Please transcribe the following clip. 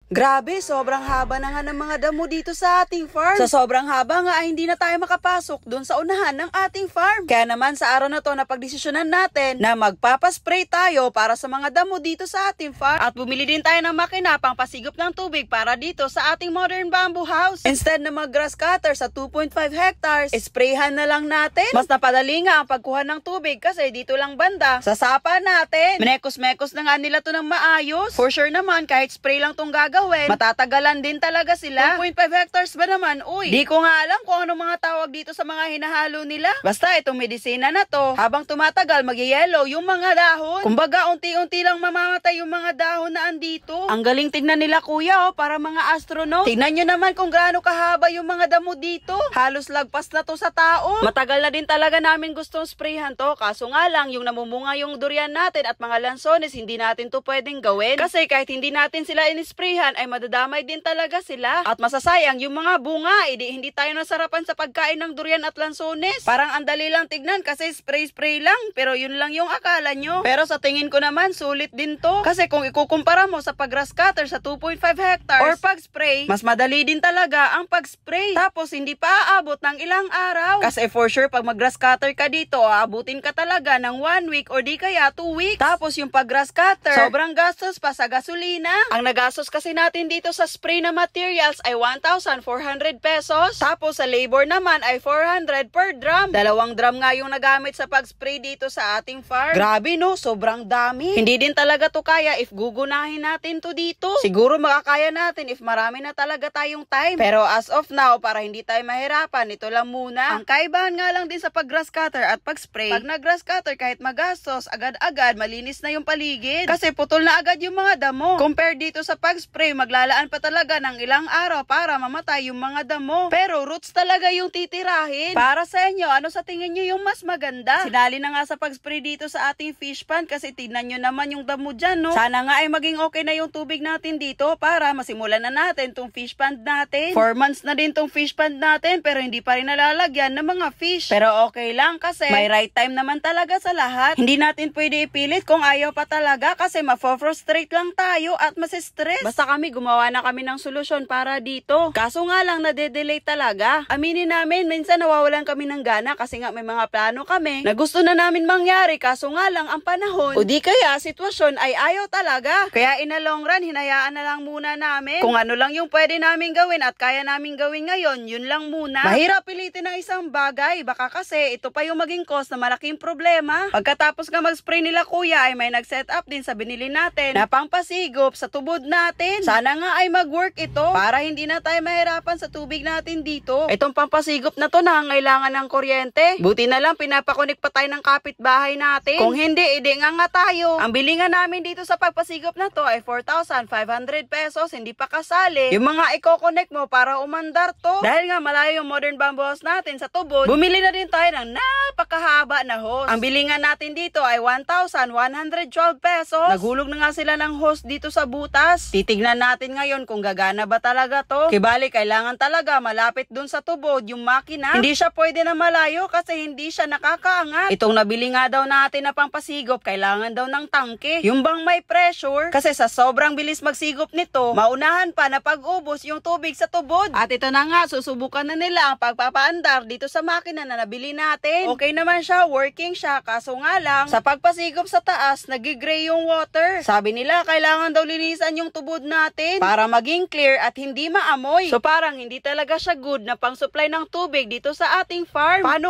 Grabe, sobrang haba na nga ng mga damo dito sa ating farm. Sa sobrang haba nga ay hindi na tayo makapasok doon sa unahan ng ating farm. Kaya naman sa araw na to napagdesisyonan natin na magpapaspray tayo para sa mga damo dito sa ating farm. At bumili din tayo ng makina pang pasigop ng tubig para dito sa ating modern bamboo house. Instead na mag-grass cutter sa 2.5 hectares, sprayhan na lang natin. Mas napadali nga ang pagkuha ng tubig kasi dito lang banda sa sapa natin. Menekos-mekos na nga nila to ng maayos. For sure naman kahit spray lang tong gagawin, matatagalan din talaga sila. 2.5 hectares ba naman? Uy, di ko nga alam kung anong mga tawag dito sa mga hinahalo nila. Basta itong medisina na to, habang tumatagal mag-yellow yung mga dahon. Kumbaga unti-unti lang mamamatay yung mga dahon na andito. Ang galing tignan nila kuya para mga astronaut. Tignan nyo naman kung gaano kahaba yung mga damo dito. Halos lagpas na to sa tao. Matagal na din talaga namin gustong sprayhan to. Kaso nga lang yung namumunga yung durian natin at mga lansones, hindi natin to pwedeng gawin. Kasi kahit hindi natin sila in-sprayhan ay madadamay din talaga sila. At masasayang yung mga bunga, hindi tayo nasarapan sa pagkain ng durian at lansones. Parang andali lang tignan kasi spray-spray lang. Pero yun lang yung akala nyo. Pero sa tingin ko naman, sulit din to. Kasi kung ikukumpara mo sa pag-grass cutter sa 2.5 hectares or pag-spray, mas madali din talaga ang pag-spray. Tapos hindi pa aabot ng ilang araw. Kasi for sure, pag mag-grass cutter ka dito, aabutin ka talaga ng 1 week or di kaya 2 weeks. Tapos yung pag-grass cutter, sobrang gastos pa sa gasolina. Ang nagastos kasi natin dito sa spray na materials ay 1,400 pesos. Tapos sa labor naman ay 400 per drum. 2 drum nga yung nagamit sa pag-spray dito sa ating farm. Grabe no, sobrang dami. Hindi din talaga to kaya if gugunahin natin to dito. Siguro makakaya natin if marami na talaga tayong time. Pero as of now, para hindi tayo mahirapan, ito lang muna. Ang kaibahan nga lang din sa pag-grass cutter at pag-spray, pag nag-grass cutter kahit magastos, agad-agad malinis na yung paligid. Kasi putol na agad yung mga damo. Compare dito sa pag-spray, maglalaan pa talaga ng ilang araw para mamatay yung mga damo. Pero roots talaga yung titirahin. Para sa inyo, ano sa tingin nyo yung mas maganda? Sinali na nga sa pag-spray dito sa ating fish pond kasi tignan nyo naman yung damo dyan, no? Sana nga ay maging okay na yung tubig natin dito para masimulan na natin tong fish pond natin. 4 months na din tong fish pond natin pero hindi pa rin nalalagyan ng mga fish. Pero okay lang kasi may right time naman talaga sa lahat. Hindi natin pwede ipilit kung ayaw pa talaga kasi mafo-frustrate lang tayo at masistress. Basta kami gumawa na kami ng solusyon para dito. Kaso nga lang nade-delay talaga. Aminin namin, minsan nawawalan kami ng gana kasi nga may mga plano kami na gusto na namin mangyari kaso nga lang ang panahon o di kaya sitwasyon ay ayaw talaga. Kaya in a long run, hinayaan na lang muna namin. Kung ano lang yung pwede namin gawin at kaya namin gawin ngayon, yun lang muna. Mahirap pilitin ng isang bagay. Baka kasi ito pa yung maging cause na malaking problema. Pagkatapos nga mag-spray nila kuya ay may nag-set up din sa binili natin na pangpasigop sa tubod natin. Sana nga ay mag-work ito para hindi na tayo mahirapan sa tubig natin dito. Itong pampasigop na to nangangailangan ng kuryente. Buti na lang pinapakunik pa tayo ng kapitbahay natin. Kung hindi, nga tayo. Ang bili nga namin dito sa pagpasigop na to ay 4,500 pesos. Hindi pa kasali yung mga i-connect mo para umandar to. Dahil nga malayo yung modern bamboo house natin sa tubod, bumili na din tayo ng napakahaba na hose. Ang bili nga natin dito ay 1,112 pesos. Naghulog na nga sila ng hose dito sa butas. Titignan natin ngayon kung gagana ba talaga to. Kibali, kailangan talaga malapit dun sa tubod yung makina. Hindi siya pwede na malayo kasi hindi siya nakakaangat. Itong nabili nga daw natin na pampasigop, kailangan daw ng tangke. Yung bang may pressure, kasi sa sobrang bilis magsigop nito, maunahan pa na pag-ubos yung tubig sa tubod. At ito na nga, susubukan na nila ang pagpapaandar dito sa makina na nabili natin. Okay naman siya, working siya, kaso nga lang, sa pagpasigop sa taas, nagigray yung water. Sabi nila, kailangan daw linisan yung tubod natin para maging clear at hindi maamoy. So parang hindi talaga siya good na pang-supply ng tubig dito sa ating farm. Paano